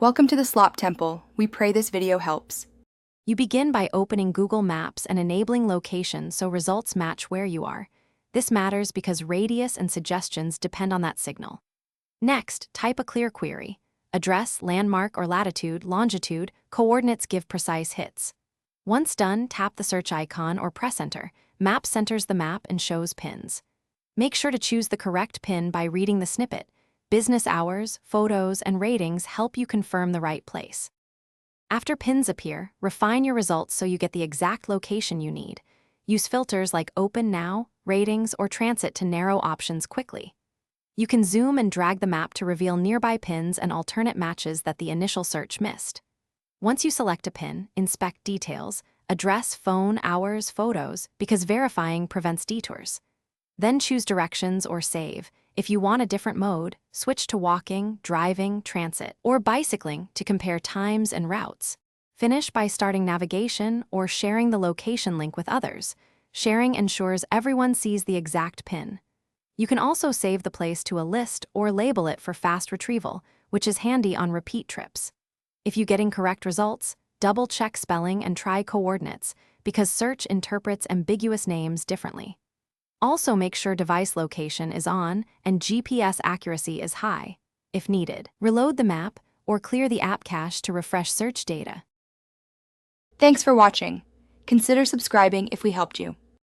Welcome to the Slop Temple. We pray this video helps. You begin by opening Google Maps and enabling location so results match where you are. This matters because radius and suggestions depend on that signal. Next, type a clear query. Address, landmark, or latitude, longitude, coordinates give precise hits. Once done, tap the search icon or press enter. Maps centers the map and shows pins. Make sure to choose the correct pin by reading the snippet. Business hours, photos, and ratings help you confirm the right place. After pins appear, refine your results so you get the exact location you need. Use filters like Open Now, Ratings, or Transit to narrow options quickly. You can zoom and drag the map to reveal nearby pins and alternate matches that the initial search missed. Once you select a pin, inspect details, address, phone, hours, photos, because verifying prevents detours. Then choose directions or save. If you want a different mode, switch to walking, driving, transit, or bicycling to compare times and routes. Finish by starting navigation or sharing the location link with others. Sharing ensures everyone sees the exact pin. You can also save the place to a list or label it for fast retrieval, which is handy on repeat trips. If you get incorrect results, double-check spelling and try coordinates, because search interprets ambiguous names differently. Also make sure device location is on and GPS accuracy is high. If needed, reload the map or clear the app cache to refresh search data. Thanks for watching. Consider subscribing if we helped you.